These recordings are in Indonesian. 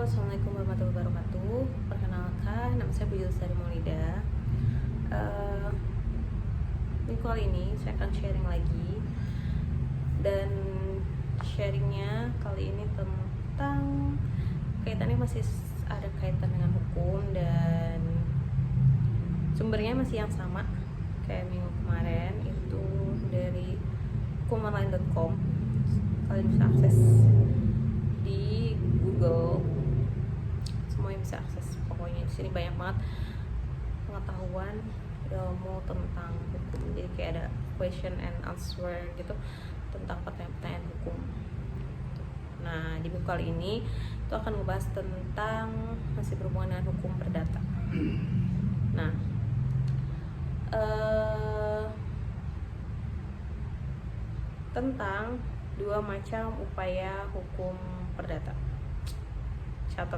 Assalamualaikum warahmatullahi wabarakatuh. Perkenalkan, nama saya Bu Yulsari Maulida. Di call ini saya akan sharing lagi, dan sharingnya kali ini tentang kaitannya masih ada kaitan dengan hukum, dan sumbernya masih yang sama kayak minggu kemarin, itu dari hukumonline.com. Kalian bisa akses di Google, semuanya bisa akses. Pokoknya di sini banyak banget pengetahuan ilmu tentang hukum. Jadi kayak ada question and answer gitu tentang pertanyaan-pertanyaan hukum. Nah, di buku kali ini itu akan ngebahas tentang masih berhubungan dengan hukum perdata. Nah, tentang dua macam upaya hukum perdata. Catat,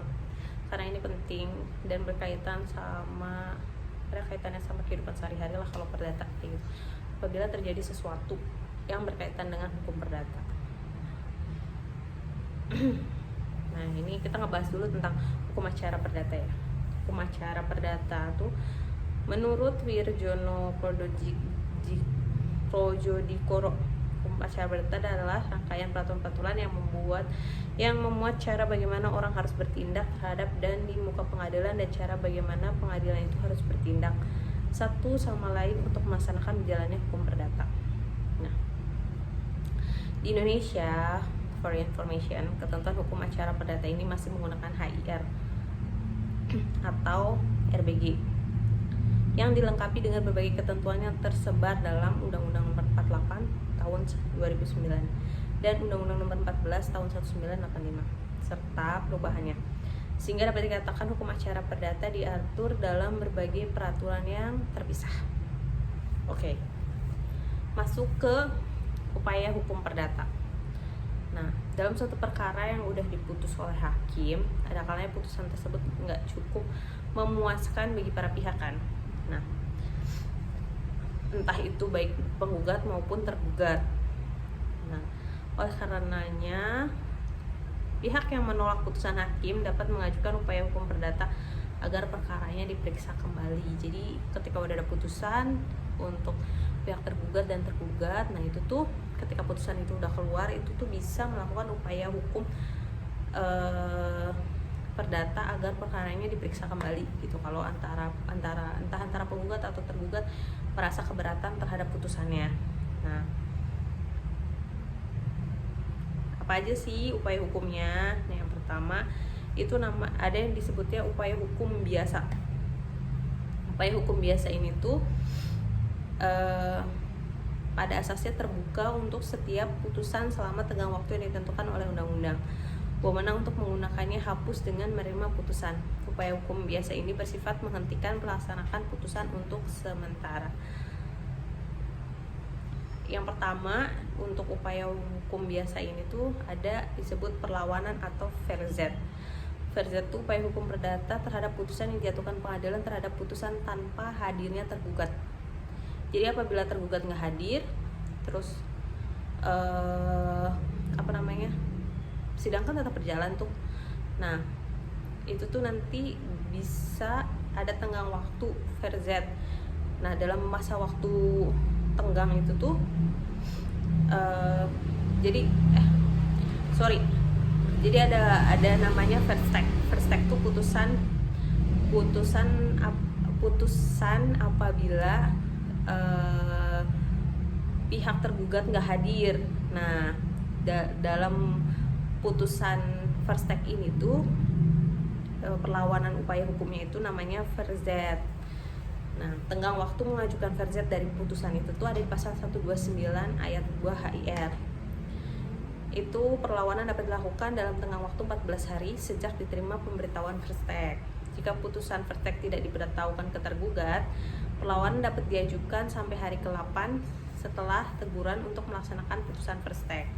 karena ini penting dan berkaitan sama, ada kaitannya sama kehidupan sehari-hari lah kalau perdata gitu. Apabila terjadi sesuatu yang berkaitan dengan hukum perdata. Nah, ini kita ngebahas dulu tentang hukum acara perdata ya. Hukum acara perdata tuh menurut Wirjono Projodikoro, hukum acara perdata adalah rangkaian peraturan-peraturan yang memuat cara bagaimana orang harus bertindak terhadap dan di muka pengadilan, dan cara bagaimana pengadilan itu harus bertindak satu sama lain untuk melaksanakan berjalannya hukum perdata. Nah, di Indonesia, for information, ketentuan hukum acara perdata ini masih menggunakan HIR atau RBG yang dilengkapi dengan berbagai ketentuan yang tersebar dalam Undang-Undang Nomor 48 tahun 2009 dan Undang-Undang Nomor 14 tahun 1985 serta perubahannya, sehingga dapat dikatakan hukum acara perdata diatur dalam berbagai peraturan yang terpisah. Oke, masuk ke upaya hukum perdata. Nah, dalam suatu perkara yang udah diputus oleh hakim, ada kalanya putusan tersebut nggak cukup memuaskan bagi para pihak kan. Nah, entah itu baik penggugat maupun tergugat. Nah, oleh karenanya pihak yang menolak putusan hakim dapat mengajukan upaya hukum perdata agar perkaranya diperiksa kembali. Jadi ketika udah ada putusan untuk pihak tergugat dan tergugat, nah itu tuh ketika putusan itu udah keluar, itu tuh bisa melakukan upaya hukum perdata agar perkaranya diperiksa kembali gitu. Kalau entah antara penggugat atau tergugat merasa keberatan terhadap putusannya. Nah, apa aja sih upaya hukumnya? Nah, yang pertama itu ada yang disebutnya upaya hukum biasa. Upaya hukum biasa ini tuh pada asasnya terbuka untuk setiap putusan selama tenggang waktu yang ditentukan oleh undang-undang. Wewenang untuk menggunakannya hapus dengan menerima putusan. Upaya hukum biasa ini bersifat menghentikan pelaksanaan putusan untuk sementara. Yang pertama, untuk upaya hukum biasa ini tuh ada disebut perlawanan atau verzet. Verzet itu upaya hukum perdata terhadap putusan yang dijatuhkan pengadilan terhadap putusan tanpa hadirnya tergugat. Jadi apabila tergugat nggak hadir, terus sidang kan tetap berjalan tuh. Nah, itu tuh nanti bisa ada tenggang waktu verzet. Nah, dalam masa waktu tenggang itu tuh jadi ada namanya verstek. Verstek tuh putusan apabila pihak tergugat nggak hadir. Nah, dalam putusan verstek ini tuh perlawanan upaya hukumnya itu namanya verzet. Nah, tenggang waktu mengajukan verzet dari putusan itu tuh ada di pasal 129 ayat 2 HIR. Itu perlawanan dapat dilakukan dalam tenggang waktu 14 hari sejak diterima pemberitahuan verstek. Jika putusan verstek tidak diberitahukan ke tergugat, perlawanan dapat diajukan sampai hari ke-8 setelah teguran untuk melaksanakan putusan verstek.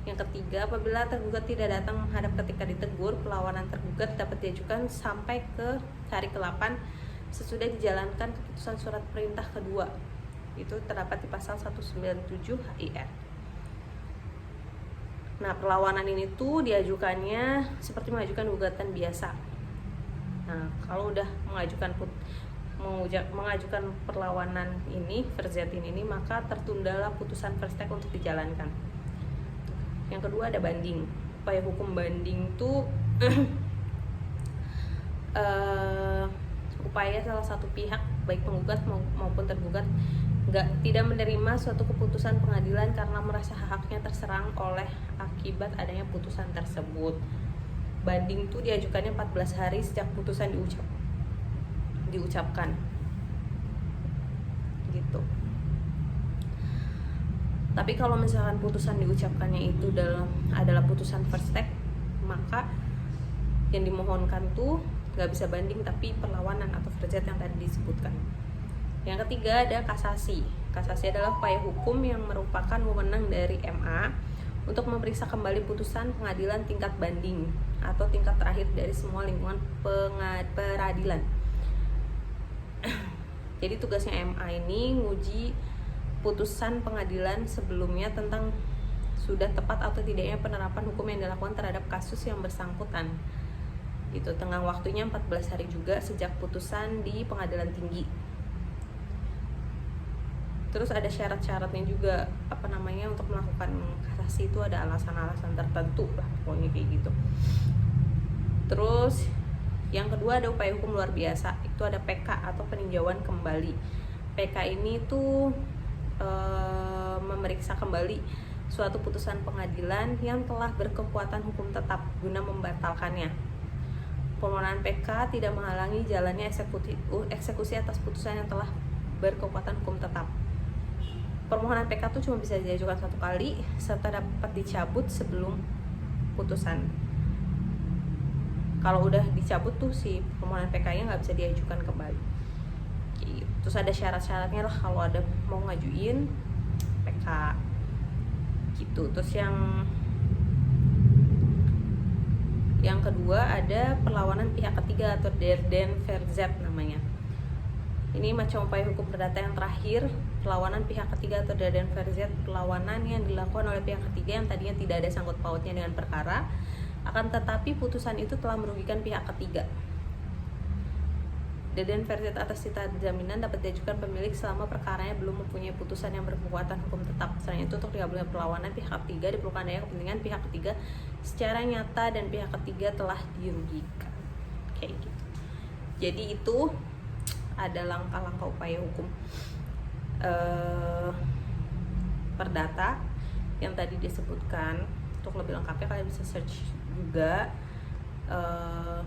Yang ketiga, apabila tergugat tidak datang menghadap ketika ditegur, perlawanan tergugat dapat diajukan sampai ke hari ke-8 sesudah dijalankan keputusan surat perintah kedua. Itu terdapat di pasal 197 HIR. Nah, perlawanan ini tuh diajukannya seperti mengajukan gugatan biasa. Nah, kalau udah mengajukan perlawanan ini, verzet ini, maka tertundalah putusan first take untuk dijalankan. Yang kedua ada banding. Upaya hukum banding tuh upaya salah satu pihak, baik penggugat maupun tergugat, tidak menerima suatu keputusan pengadilan karena merasa haknya terserang oleh akibat adanya putusan tersebut. Banding itu diajukannya 14 hari sejak putusan diucapkan gitu. Tapi kalau misalkan putusan diucapkannya itu adalah putusan first take, maka yang dimohonkan tuh nggak bisa banding tapi perlawanan atau verzet yang tadi disebutkan. Yang ketiga ada kasasi. Kasasi adalah upaya hukum yang merupakan wewenang dari MA untuk memeriksa kembali putusan pengadilan tingkat banding atau tingkat terakhir dari semua lingkungan peradilan. Jadi tugasnya MA ini nguji putusan pengadilan sebelumnya tentang sudah tepat atau tidaknya penerapan hukum yang dilakukan terhadap kasus yang bersangkutan. Itu tenggang waktunya 14 hari juga sejak putusan di pengadilan tinggi. Terus ada syarat-syaratnya juga, untuk melakukan kasasi itu ada alasan-alasan tertentu lah, pokoknya kayak gitu. Terus yang kedua ada upaya hukum luar biasa, itu ada PK atau peninjauan kembali. PK ini tuh memeriksa kembali suatu putusan pengadilan yang telah berkekuatan hukum tetap guna membatalkannya. Permohonan PK tidak menghalangi jalannya eksekusi atas putusan yang telah berkekuatan hukum tetap. Permohonan PK itu cuma bisa diajukan 1 kali serta dapat dicabut sebelum putusan. Kalau udah dicabut tuh si permohonan PK-nya nggak bisa diajukan kembali. Terus ada syarat-syaratnya lah kalau ada mau ngajuin PK gitu. Terus yang kedua ada perlawanan pihak ketiga atau der den verzet namanya. Ini macam upaya hukum perdata yang terakhir, perlawanan pihak ketiga atau der den verzet, perlawanan yang dilakukan oleh pihak ketiga yang tadinya tidak ada sangkut pautnya dengan perkara, akan tetapi putusan itu telah merugikan pihak ketiga. Der den verzet atas cita jaminan dapat diajukan pemilik selama perkaranya belum mempunyai putusan yang berkekuatan hukum tetap. Selain itu, untuk dikabulkan perlawanan pihak ketiga diperlukan adanya kepentingan pihak ketiga secara nyata dan pihak ketiga telah dirugikan. Kayak gitu. Jadi itu ada langkah-langkah upaya hukum perdata yang tadi disebutkan. Untuk lebih lengkapnya kalian bisa search juga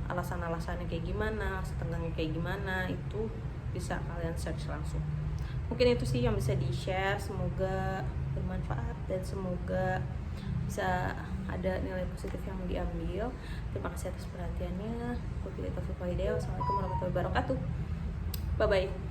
alasan-alasannya kayak gimana, setengahnya kayak gimana, itu bisa kalian search langsung. Mungkin itu sih yang bisa di-share, semoga bermanfaat dan semoga bisa ada nilai positif yang diambil. Terima kasih atas perhatiannya. Wabillahi taufiq wal hidayah. Wassalamualaikum warahmatullahi wabarakatuh. Bye bye.